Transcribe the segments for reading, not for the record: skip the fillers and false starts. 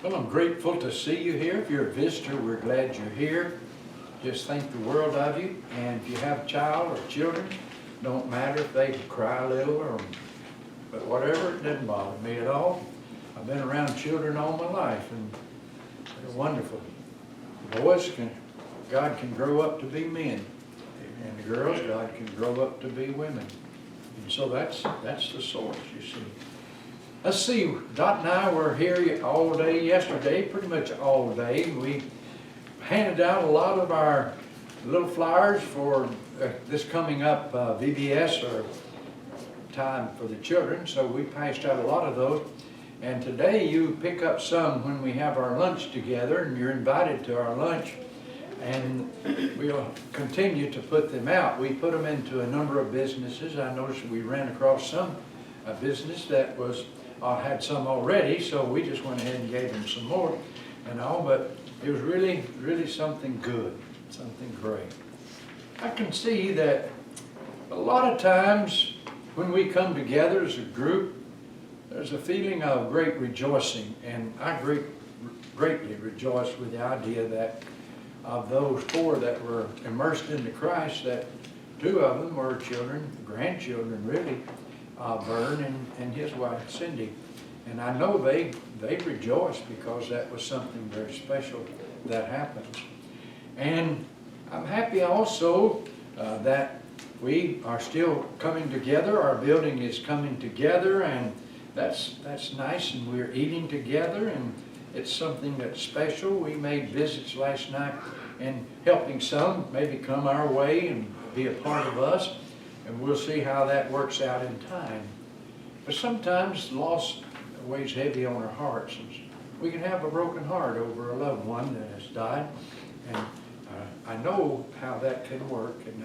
Well, I'm grateful to see you here. If you're a visitor, we're glad you're here. Just think the world of you. And if you have a child or children, don't matter if they cry a little or but whatever, it doesn't bother me at all. I've been around children all my life, and they're wonderful. Boys, God can grow up to be men, and the girls, God can grow up to be women. And so that's the source, you see. Let's see, Dot and I were here all day yesterday, pretty much all day. We handed out a lot of our little flyers for this coming up VBS, or time for the children, so we passed out a lot of those. And today you pick up some when we have our lunch together, and you're invited to our lunch, and we'll continue to put them out. We put them into a number of businesses. I noticed we ran across some business that was had some already, so we just went ahead and gave them some more and all, but it was really something good, something great. I can see that a lot of times when we come together as a group, there's a feeling of great rejoicing, and I greatly rejoice with the idea that of those 4 that were immersed into Christ, that 2 of them were children, grandchildren really, Vern and his wife Cindy. And I know they rejoice because that was something very special that happened. And I'm happy also that we are still coming together. Our building is coming together, and that's nice, and we're eating together, and it's something that's special. We made visits last night and helping some maybe come our way and be a part of us, and we'll see how that works out in time. But sometimes loss weighs heavy on our hearts. We can have a broken heart over a loved one that has died, and I know how that can work, and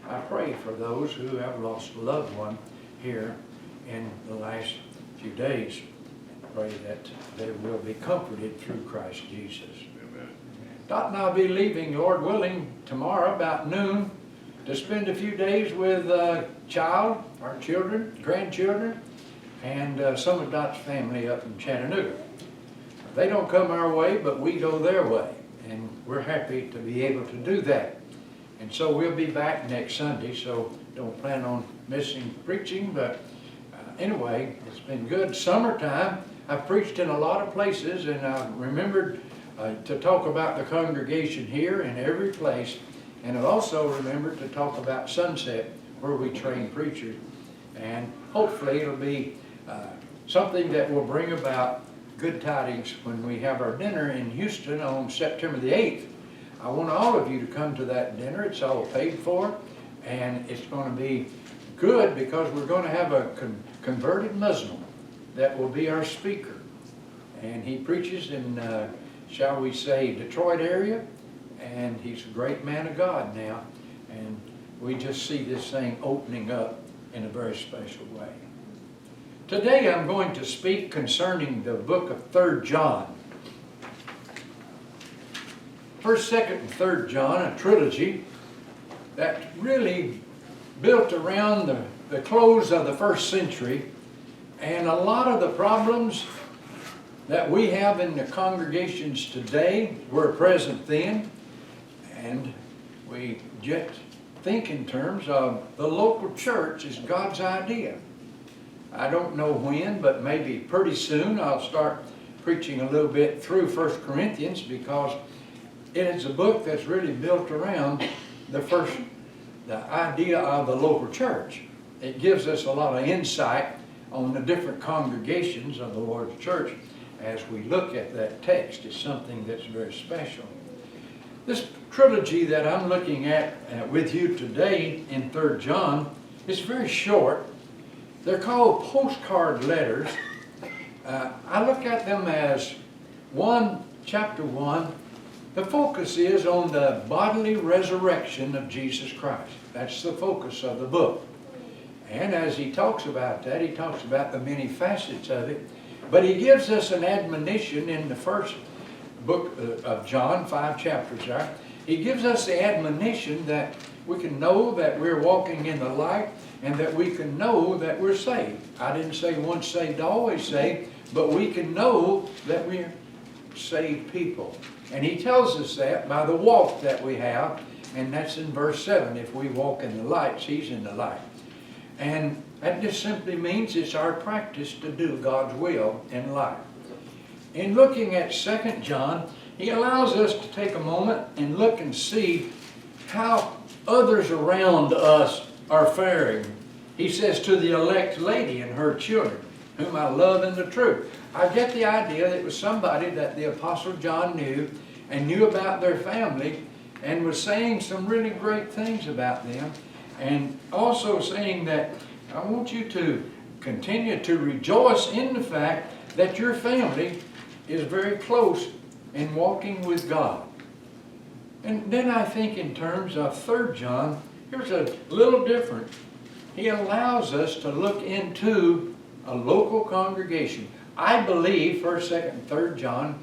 I pray for those who have lost a loved one here in the last few days. Pray that they will be comforted through Christ Jesus. Amen. Dot and I will be leaving, Lord willing, tomorrow about noon to spend a few days with our children, grandchildren, and some of Dot's family up in Chattanooga. They don't come our way, but we go their way, and we're happy to be able to do that. And so we'll be back next Sunday, so don't plan on missing preaching, but anyway, it's been good. Summertime, I've preached in a lot of places, and I've remembered to talk about the congregation here in every place, and I've also remembered to talk about Sunset, where we train preachers. And hopefully it'll be something that will bring about good tidings when we have our dinner in Houston on September the 8th. I want all of you to come to that dinner. It's all paid for, and it's going to be good because we're going to have a converted Muslim that will be our speaker. And he preaches in, shall we say, Detroit area, and he's a great man of God now. And we just see this thing opening up in a very special way. Today I'm going to speak concerning the book of 3 John. 1st, 2nd, and 3rd John, a trilogy that really built around the close of the 1st century, and a lot of the problems that we have in the congregations today were present then, and we just think in terms of the local church is God's idea. I don't know when, but maybe pretty soon I'll start preaching a little bit through 1 Corinthians, because it is a book that's really built around the idea of the local church. It gives us a lot of insight on the different congregations of the Lord's church as we look at that text. It's something that's very special. This trilogy that I'm looking at with you today in 3 John is very short. They're called postcard letters. I look at them as chapter 1. The focus is on the bodily resurrection of Jesus Christ. That's the focus of the book. And as he talks about that, he talks about the many facets of it. But he gives us an admonition in the first book of John, 5 chapters there. He gives us the admonition that we can know that we're walking in the light, and that we can know that we're saved. I didn't say once saved, always saved, but we can know that we're saved people. And he tells us that by the walk that we have, and that's in verse 7. If we walk in the light, he's in the light. And that just simply means it's our practice to do God's will in life. In looking at 2 John, he allows us to take a moment and look and see how others around us are faring. He says, to the elect lady and her children, whom I love in the truth. I get the idea that it was somebody that the Apostle John knew and knew about their family and was saying some really great things about them, and also saying that I want you to continue to rejoice in the fact that your family is very close in walking with God. And then I think in terms of 3 John, here's a little different. He allows us to look into a local congregation. I believe 1st, 2nd, 3rd John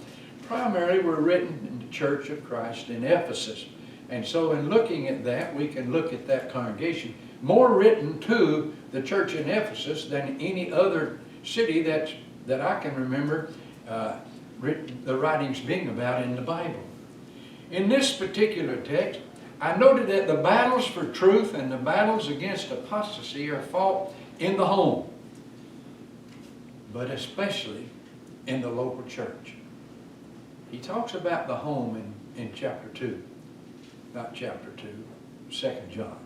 primarily were written in the Church of Christ in Ephesus. And so in looking at that, we can look at that congregation. More written to the church in Ephesus than any other city that I can remember the writings being about in the Bible. In this particular text, I noted that the battles for truth and the battles against apostasy are fought in the home, but especially in the local church. He talks about the home in chapter 2, not chapter 2, 2 John.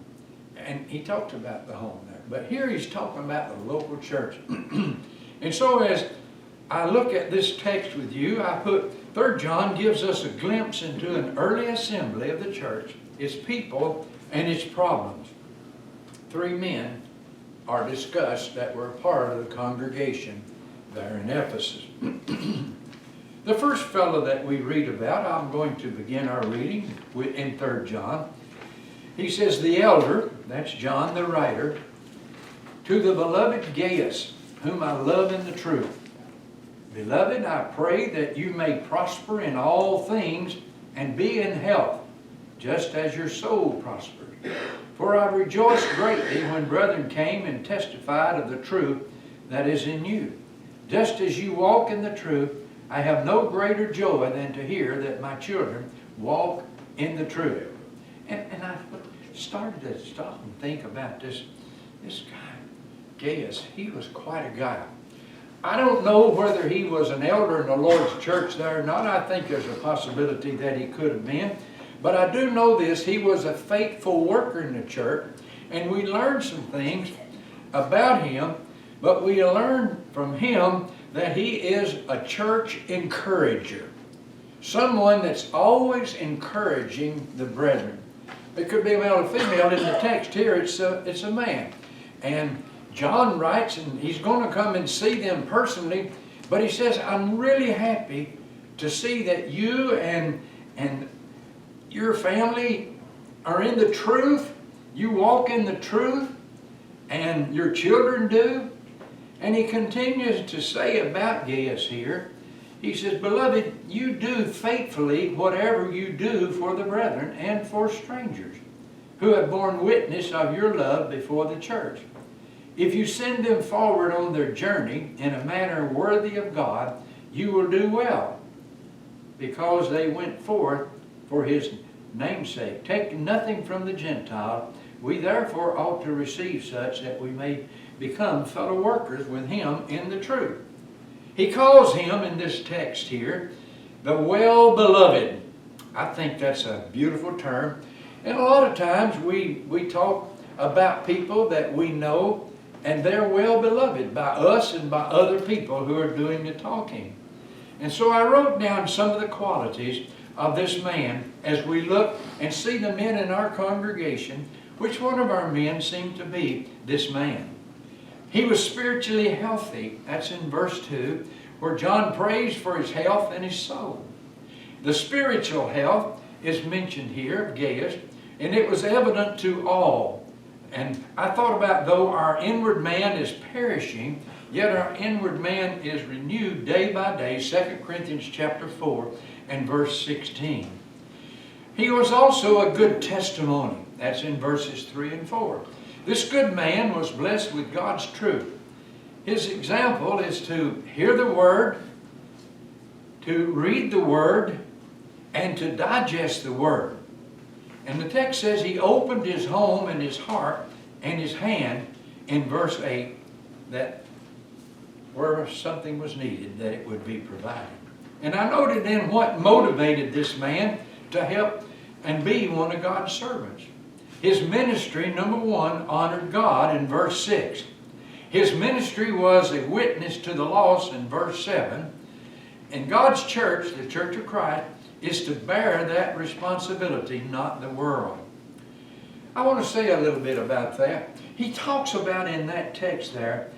And he talked about the home there. But here he's talking about the local church. And so as I look at this text with you, I put 3 John gives us a glimpse into an early assembly of the church, its people, and its problems. 3 men are discussed that were part of the congregation there in Ephesus. The first fellow that we read about, I'm going to begin our reading in 3 John. He says, the elder, that's John the writer, to the beloved Gaius, whom I love in the truth. Beloved, I pray that you may prosper in all things and be in health, just as your soul prospers. For I rejoiced greatly when brethren came and testified of the truth that is in you. Just as you walk in the truth, I have no greater joy than to hear that my children walk in the truth. And I started to stop and think about this guy, Gaius. He was quite a guy. I don't know whether he was an elder in the Lord's church there or not. I think there's a possibility that he could have been. But I do know this, he was a faithful worker in the church, and we learned some things about him, but we learned from him that he is a church encourager. Someone that's always encouraging the brethren. It could be a male or female. In the text here, it's a man. And John writes, and he's going to come and see them personally, but he says, I'm really happy to see that you and your family are in the truth. You walk in the truth, and your children do. And he continues to say about Gaius here, he says, beloved, you do faithfully whatever you do for the brethren and for strangers, who have borne witness of your love before the church. If you send them forward on their journey in a manner worthy of God, you will do well, because they went forth for his namesake, taking nothing from the Gentile. We therefore ought to receive such that we may become fellow workers with him in the truth. He calls him in this text here, the well-beloved. I think that's a beautiful term. And a lot of times we talk about people that we know, and they're well-beloved by us and by other people who are doing the talking. And so I wrote down some of the qualities of this man as we look and see the men in our congregation. Which one of our men seemed to be this man? He was spiritually healthy. That's in verse 2, where John prays for his health and his soul. The spiritual health is mentioned here of Gaius, and it was evident to all. And I thought about, though our inward man is perishing, yet our inward man is renewed day by day, 2 Corinthians chapter 4 and verse 16. He was also a good testimony. That's in verses 3 and 4. This good man was blessed with God's truth. His example is to hear the word, to read the Word and to digest the Word. And the text says he opened his home and his heart and his hand in verse 8, that where something was needed, that it would be provided. And I noted then what motivated this man to help and be one of God's servants. His ministry, number one, honored God in verse 6. His ministry was a witness to the lost in verse 7. And God's church, the Church of Christ, is to bear that responsibility, not the world. I want to say a little bit about that. He talks about in that text there,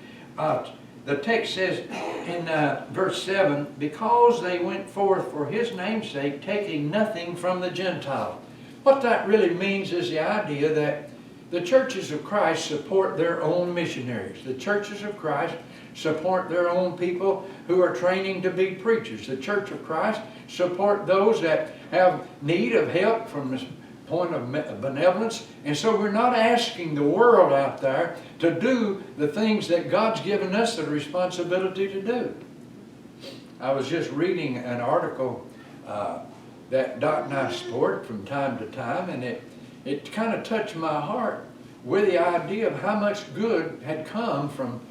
the text says in verse 7, because they went forth for his name's sake, taking nothing from the Gentile. What that really means is the idea that the churches of Christ support their own missionaries. The churches of Christ support their own people who are training to be preachers. The Church of Christ support those that have need of help from this point of benevolence. And so we're not asking the world out there to do the things that God's given us the responsibility to do. I was just reading an article that Doc and I support from time to time, and it kind of touched my heart with the idea of how much good had come from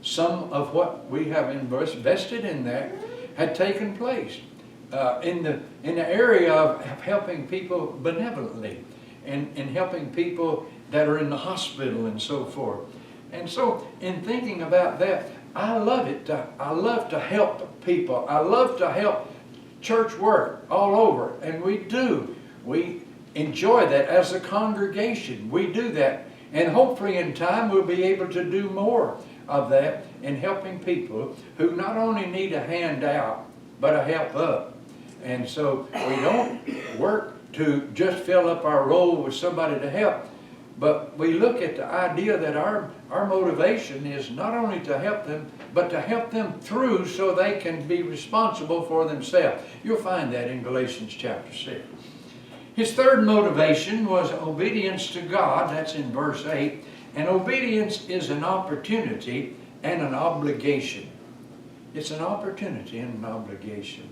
some of what we have invested in that had taken place in the area of helping people benevolently and helping people that are in the hospital and so forth. And so in thinking about that, I love it. I love to help people. I love to help church work all over, and we do. We enjoy that as a congregation. We do that, and hopefully in time we'll be able to do more of that in helping people who not only need a hand out, but a help up. And so we don't work to just fill up our role with somebody to help, but we look at the idea that our motivation is not only to help them, but to help them through so they can be responsible for themselves. You'll find that in Galatians chapter 6. His third motivation was obedience to God. That's in verse 8. And obedience is an opportunity and an obligation. It's an opportunity and an obligation.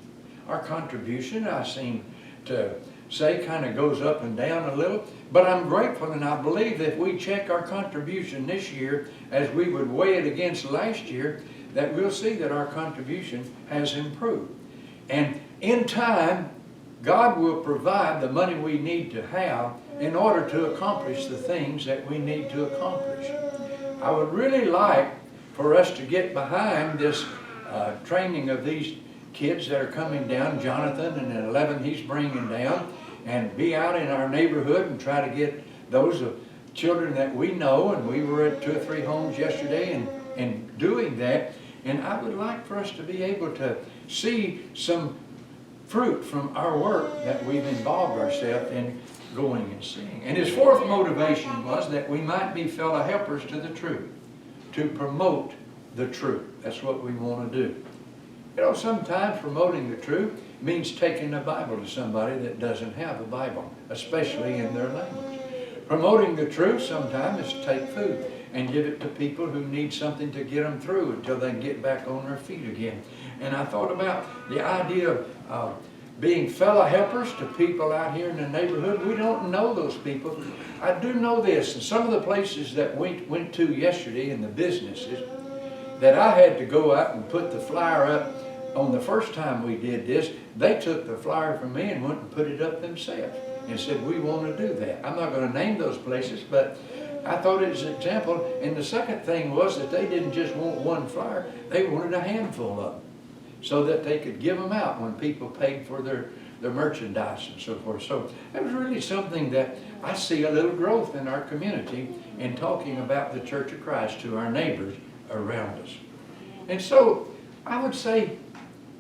Our contribution, I seem to say, kind of goes up and down a little, but I'm grateful, and I believe that if we check our contribution this year as we would weigh it against last year, that we'll see that our contribution has improved. And in time, God will provide the money we need to have in order to accomplish the things that we need to accomplish. I would really like for us to get behind this training of these kids that are coming down. Jonathan and at 11 he's bringing down, and be out in our neighborhood and try to get those children that we know. And we were at 2 or 3 homes yesterday and doing that. And I would like for us to be able to see some fruit from our work that we've involved ourselves in going and seeing. And his fourth motivation was that we might be fellow helpers to the truth, to promote the truth. That's what we want to do. You know, sometimes promoting the truth means taking a Bible to somebody that doesn't have a Bible, especially in their language. Promoting the truth sometimes is to take food and give it to people who need something to get them through until they can get back on their feet again. And I thought about the idea of being fellow helpers to people out here in the neighborhood. We don't know those people. I do know this, in some of the places that we went to yesterday in the businesses, that I had to go out and put the flyer up. On the first time we did this, they took the flyer from me and went and put it up themselves and said, we want to do that. I'm not going to name those places, but I thought it was an example. And the second thing was that they didn't just want one flyer, they wanted a handful of them so that they could give them out when people paid for their merchandise and so forth. So that was really something that I see a little growth in our community in talking about the Church of Christ to our neighbors around us. And so I would say,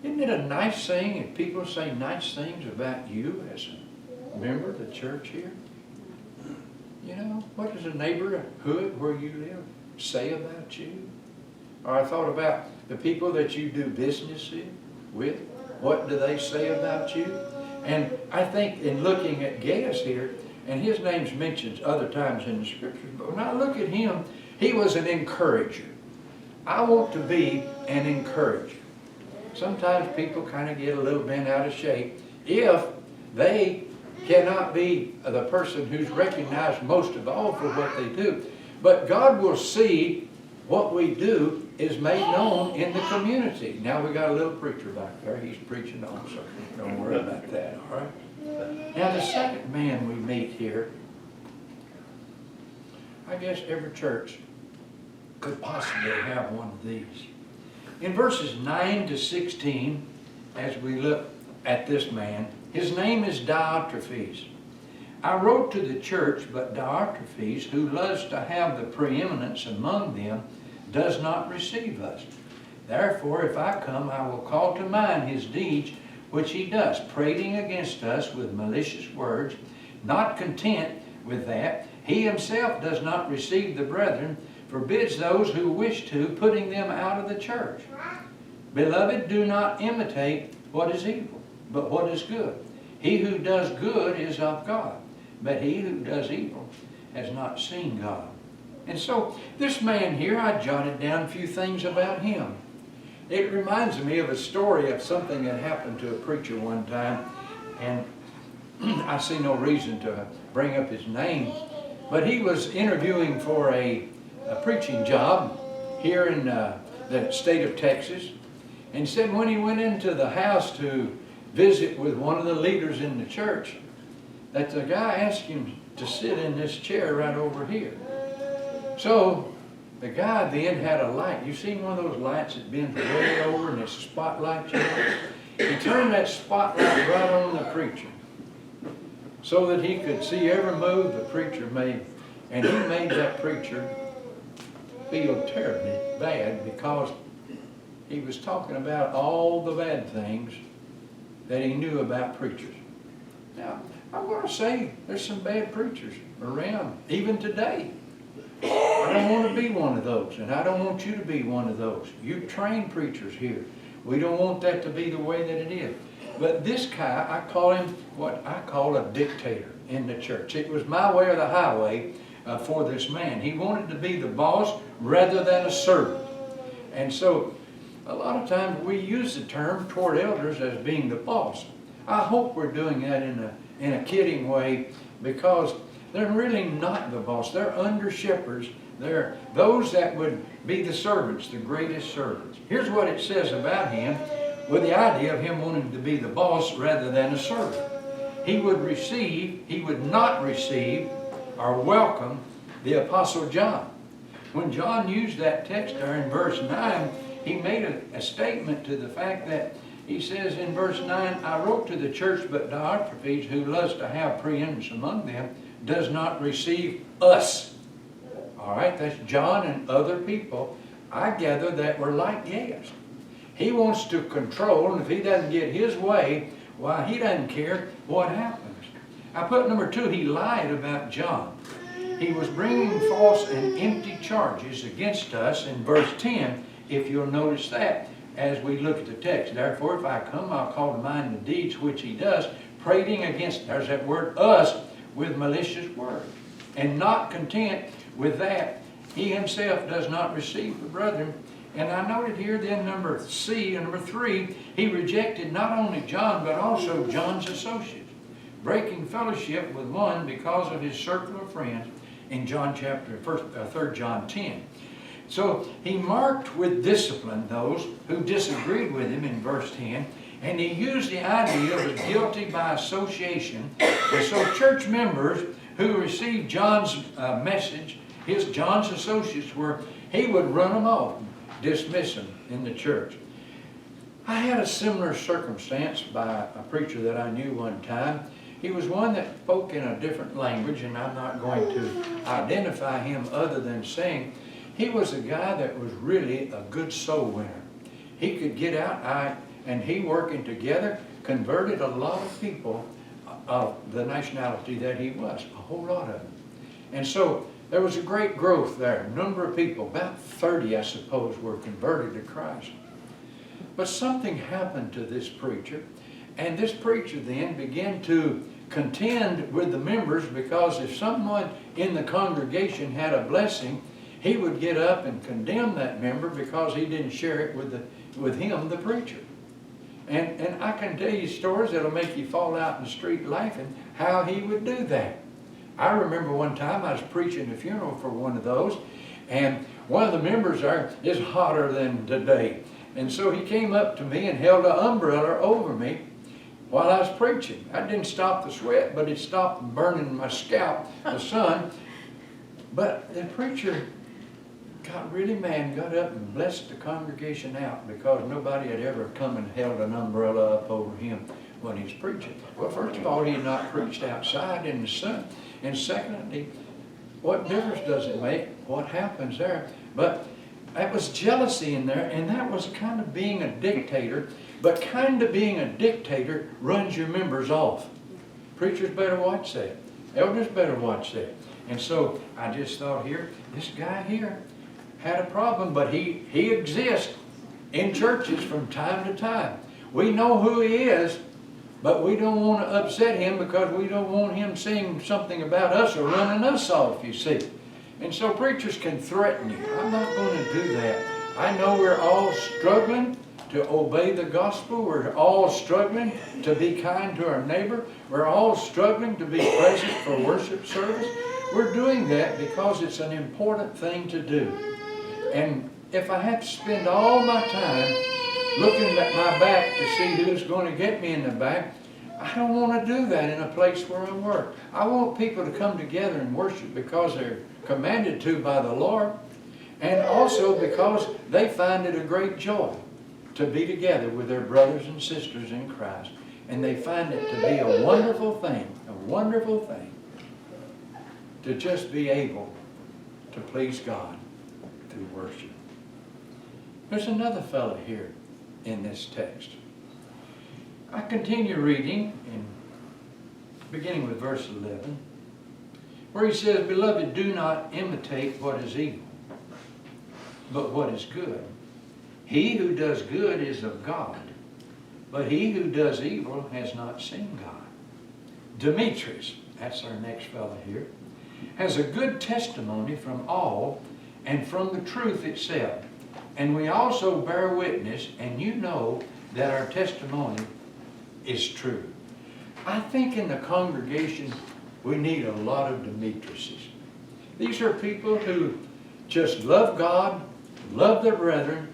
isn't it a nice thing if people say nice things about you as a member of the church here? You know, what does a neighborhood where you live say about you? Or I thought about the people that you do business with. What do they say about you? And I think in looking at Gaius here, and his name's mentioned other times in the scriptures, but when I look at him, he was an encourager. I want to be an encourager. sometimes people kind of get a little bent out of shape if they cannot be the person who's recognized most of all for what they do. But God will see what we do is made known in the community. Now we got a little preacher back there. He's preaching on, so don't worry about that, all right? Now the second man we meet here, I guess every church could possibly have one of these. In verses 9 to 16, as we look at this man, his name is Diotrephes. I wrote to the church, but Diotrephes, who loves to have the preeminence among them, does not receive us. Therefore, if I come, I will call to mind his deeds, which he does, prating against us with malicious words. Not content with that, he himself does not receive the brethren, forbids those who wish to, putting them out of the church. Beloved, do not imitate what is evil, but what is good. He who does good is of God, but he who does evil has not seen God. And so, this man here, I jotted down a few things about him. It reminds me of a story of something that happened to a preacher one time, and I see no reason to bring up his name, but he was interviewing for a preaching job here in the state of Texas, and said when he went into the house to visit with one of the leaders in the church, that the guy asked him to sit in this chair right over here. So the guy then had a light. You seen one of those lights that bends way over and it's a spotlight? He turned that spotlight right on the preacher so that he could see every move the preacher made. And he made that preacher feel terribly bad because he was talking about all the bad things that he knew about preachers. Now, I'm going to say there's some bad preachers around, even today. I don't want to be one of those, and I don't want you to be one of those. You train preachers here. We don't want that to be the way that it is. But this guy, I call him what I call a dictator in the church. It was my way or the highway for this man. He wanted to be the boss rather than a servant. And so, a lot of times we use the term toward elders as being the boss. I hope we're doing that in a kidding way, because they're really not the boss. They're under shepherds. They're those that would be the servants, the greatest servants. Here's what it says about him, with the idea of him wanting to be the boss rather than a servant. He would not receive or welcome the Apostle John. When John used that text there in verse 9, he made a statement to the fact that he says in verse 9, I wrote to the church, but Diotrephes, who loves to have preeminence among them, does not receive us. All right, that's John and other people, I gather, that were like Yasko. He wants to control, and if he doesn't get his way, why, he doesn't care what happens. I put number 2, he lied about John. He was bringing false and empty charges against us in verse 10, if you'll notice that as we look at the text. Therefore, if I come, I'll call to mind the deeds which he does, prating against, there's that word, us, with malicious words. And not content with that, he himself does not receive the brethren. And I noted here then number 3, he rejected not only John, but also John's associates, breaking fellowship with one because of his circle of friends in 3 John 10. So he marked with discipline those who disagreed with him in verse 10, and he used the idea of guilty by association. And so church members who received John's message, John's associates were, he would run them off, dismiss them in the church. I had a similar circumstance by a preacher that I knew one time. He was one that spoke in a different language, and I'm not going to identify him other than saying he was a guy that was really a good soul winner. He could get out, and he working together converted a lot of people of the nationality that he was, a whole lot of them. And so there was a great growth there. A number of people, about 30 I suppose, were converted to Christ. But something happened to this preacher, and this preacher then began to contend with the members, because if someone in the congregation had a blessing, he would get up and condemn that member because he didn't share it with him, the preacher. And I can tell you stories that'll make you fall out in the street laughing how he would do that. I remember one time I was preaching a funeral for one of those, and one of the members there is hotter than today. And so he came up to me and held an umbrella over me while I was preaching. I didn't stop the sweat, but it stopped burning my scalp, the sun. But the preacher got really mad and got up and blessed the congregation out because nobody had ever come and held an umbrella up over him when he was preaching. Well, first of all, he had not preached outside in the sun. And secondly, what difference does it make what happens there? But that was jealousy in there, and that was kind of being a dictator. But kind of being a dictator runs your members off. Preachers better watch that. Elders better watch that. And so I just thought here, this guy here had a problem, but he exists in churches from time to time. We know who he is, but we don't want to upset him because we don't want him saying something about us or running us off, you see. And so preachers can threaten you. I'm not going to do that. I know we're all struggling to obey the gospel. We're all struggling to be kind to our neighbor. We're all struggling to be present for worship service. We're doing that because it's an important thing to do. And if I have to spend all my time looking at my back to see who's going to get me in the back, I don't want to do that in a place where I work. I want people to come together and worship because they're commanded to by the Lord, and also because they find it a great joy to be together with their brothers and sisters in Christ. And they find it to be a wonderful thing to just be able to please God through worship. There's another fellow here in this text. I continue reading, beginning with verse 11, where he says, "Beloved, do not imitate what is evil, but what is good. He who does good is of God, but he who does evil has not seen God." Demetrius, that's our next fellow here, has a good testimony from all and from the truth itself. And we also bear witness, and you know that our testimony is true. I think in the congregation we need a lot of Demetriuses. These are people who just love God, love their brethren,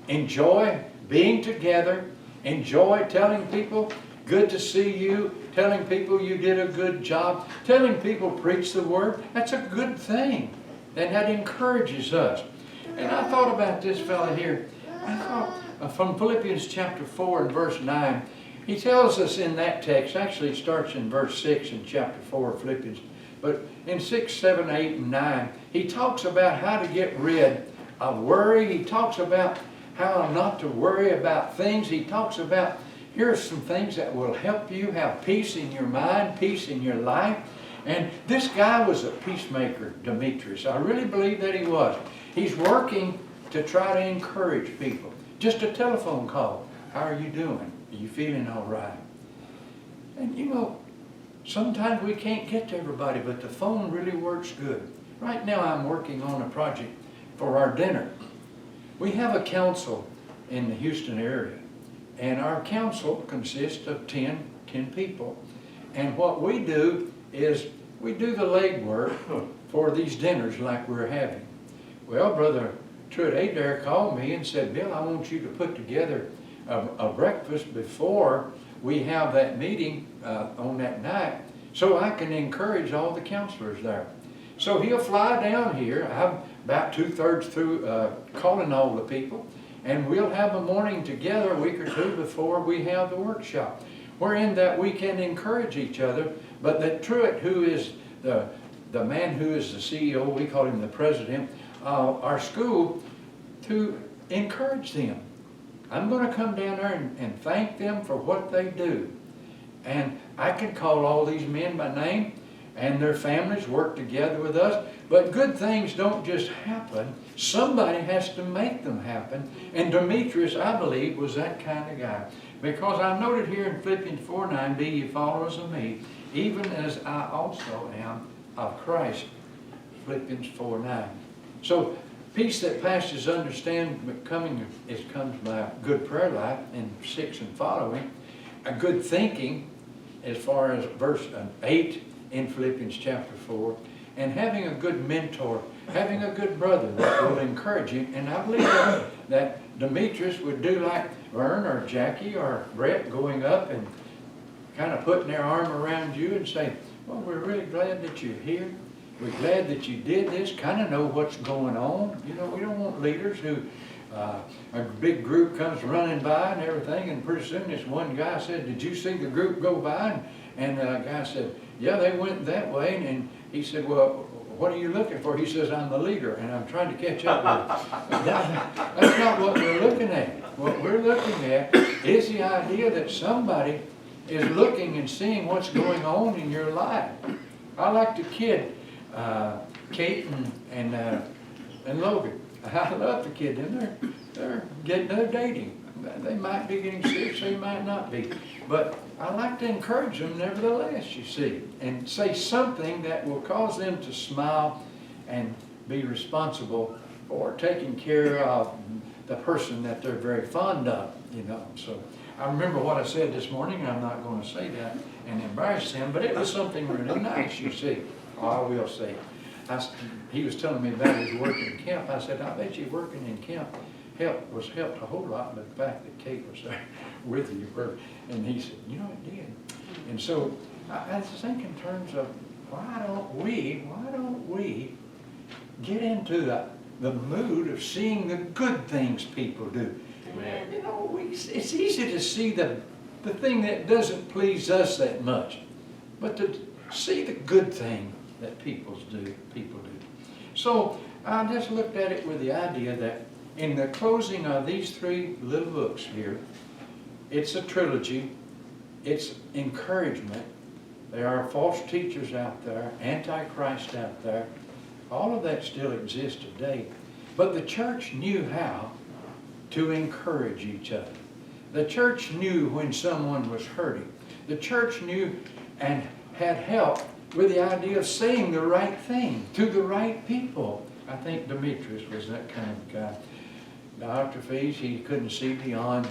enjoy being together, enjoy telling people, "Good to see you," telling people you did a good job, telling people preach the word. That's a good thing, and that encourages us. And I thought about this fellow here. I thought from Philippians chapter 4 and verse 9, he tells us in that text, actually it starts in verse 6 in chapter 4 of Philippians, but in 6, 7, 8, and 9, he talks about how to get rid of worry. He talks about how not to worry about things. He talks about, here are some things that will help you have peace in your mind, peace in your life. And this guy was a peacemaker, Demetrius. I really believe that he was. He's working to try to encourage people. Just a telephone call. "How are you doing? Are you feeling all right?" And you know, sometimes we can't get to everybody, but the phone really works good. Right now I'm working on a project for our dinner. We have a council in the Houston area, and our council consists of 10 people. And what we do is we do the legwork for these dinners like we're having. Well, Brother Truett Adair called me and said, "Bill, I want you to put together a breakfast before we have that meeting on that night so I can encourage all the counselors there." So he'll fly down here. I'm about 2/3 through calling all the people, and we'll have a morning together a week or two before we have the workshop, wherein that we can encourage each other. But that Truett, who is the man who is the CEO, we call him the president of our school, to encourage them. I'm going to come down there and thank them for what they do. And I can call all these men by name, and their families work together with us. But good things don't just happen. Somebody has to make them happen. And Demetrius, I believe, was that kind of guy. Because I noted here in Philippians 4:9, "Be ye followers of me, even as I also am of Christ." Philippians 4:9. So Peace that passes understanding comes by a good prayer life in 6 and following, a good thinking as far as verse 8 in Philippians chapter 4, and having a good mentor, having a good brother that will encourage you. And I believe that Demetrius would do like Vern or Jackie or Brett, going up and kind of putting their arm around you and say, well, we're really glad that you're here. We're glad that you did this, kind of know what's going on. You know, we don't want leaders who, a big group comes running by and everything, and pretty soon this one guy said, did you see the group go by? And the guy said, yeah, they went that way. And he said, well, what are you looking for? He says, I'm the leader, and I'm trying to catch up with you. That's not what we're looking at. What we're looking at is the idea that somebody is looking and seeing what's going on in your life. I like the kid, Kate and Logan. I love the kid, and they're dating. They might be getting serious, they might not be. But I like to encourage them nevertheless, you see, and say something that will cause them to smile and be responsible for taking care of the person that they're very fond of, you know. So I remember what I said this morning, and I'm not going to say that and embarrass him, but it was something really nice, you see. Oh, I will say it. He was telling me about his work in camp. I said, I bet you working in camp was helped a whole lot by the fact that Kate was there with you. And he said, you know, it did. And so I think in terms of why don't we get into the mood of seeing the good things people do? Amen. You know, it's easy to see the thing that doesn't please us that much, but to see the good thing that people do. So I just looked at it with the idea that in the closing of these 3 little books here, it's a trilogy, it's encouragement. There are false teachers out there, antichrist out there. All of that still exists today. But the church knew how to encourage each other. The church knew when someone was hurting. The church knew and had help with the idea of saying the right thing to the right people. I think Demetrius was that kind of guy. Dr. Fees, he couldn't see beyond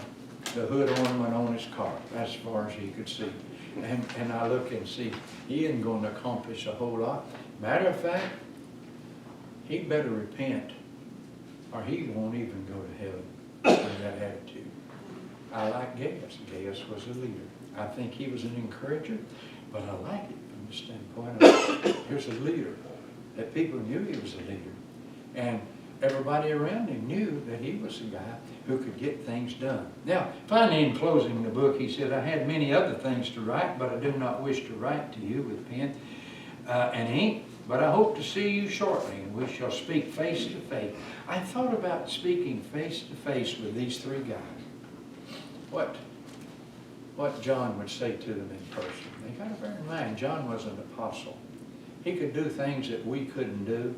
the hood ornament on his car, as far as he could see. And I look and see, he isn't going to accomplish a whole lot. Matter of fact, he better repent, or he won't even go to heaven with that attitude. I like Gaius. Gaius was a leader. I think he was an encourager, but I like it from the standpoint of here's a leader, that people knew he was a leader. And everybody around him knew that he was a guy who could get things done. Now, finally, in closing the book, he said, I had many other things to write, but I do not wish to write to you with pen and ink, but I hope to see you shortly, and we shall speak face to face. I thought about speaking face to face with these 3 guys. What John would say to them in person. You got to bear in mind, John was an apostle. He could do things that we couldn't do.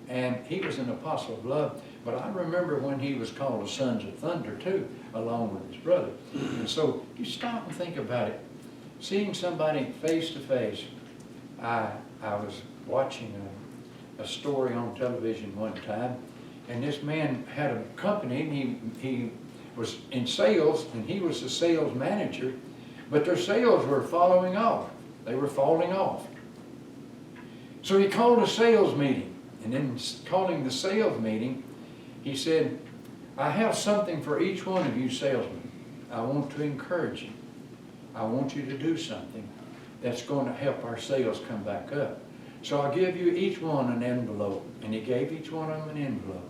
And he was an apostle of love. But I remember when he was called the Sons of Thunder too, along with his brother. And so you stop and think about it. Seeing somebody face to face. I was watching a story on television one time, and this man had a company, and he was in sales, and he was the sales manager, but their sales were falling off. They were falling off. So he called a sales meeting. And in calling the sales meeting, he said, I have something for each one of you salesmen. I want to encourage you. I want you to do something that's going to help our sales come back up. So I'll give you each one an envelope. And he gave each one of them an envelope.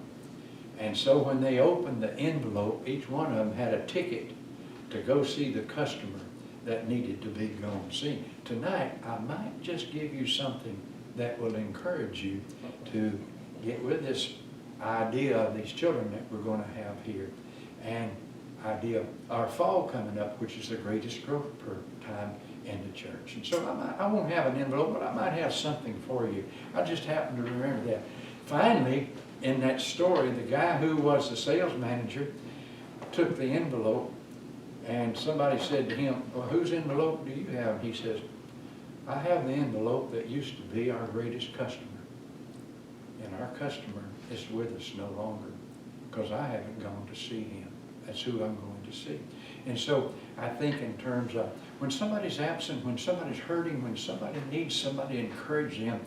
And so when they opened the envelope, each one of them had a ticket to go see the customer that needed to be gone see. Tonight, I might just give you something that will encourage you to get with this idea of these children that we're going to have here, and idea of our fall coming up, which is the greatest growth time in the church. And so I won't have an envelope, but I might have something for you. I just happen to remember that. Finally, in that story, the guy who was the sales manager took the envelope, and somebody said to him, well, whose envelope do you have? He says, I have the envelope that used to be our greatest customer. And our customer is with us no longer because I haven't gone to see him. That's who I'm going to see. And so I think in terms of when somebody's absent, when somebody's hurting, when somebody needs somebody to encourage them,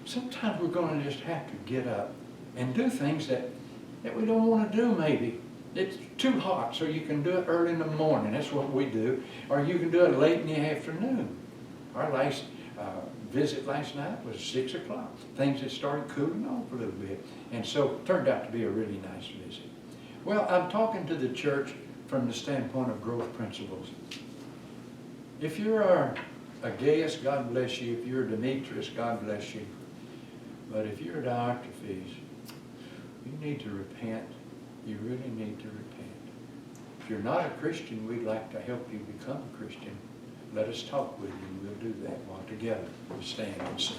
sometimes we're going to just have to get up and do things that we don't want to do maybe. It's too hot, so you can do it early in the morning. That's what we do. Or you can do it late in the afternoon. Our last visit last night was 6 o'clock. Things had started cooling off a little bit. And so it turned out to be a really nice visit. Well, I'm talking to the church from the standpoint of growth principles. If you're a Gaius, God bless you. If you're a Demetrius, God bless you. But if you're a Diotrephes, you need to repent. You really need to repent. If you're not a Christian, we'd like to help you become a Christian. Let us talk with you. We'll do that while together we stand and sing.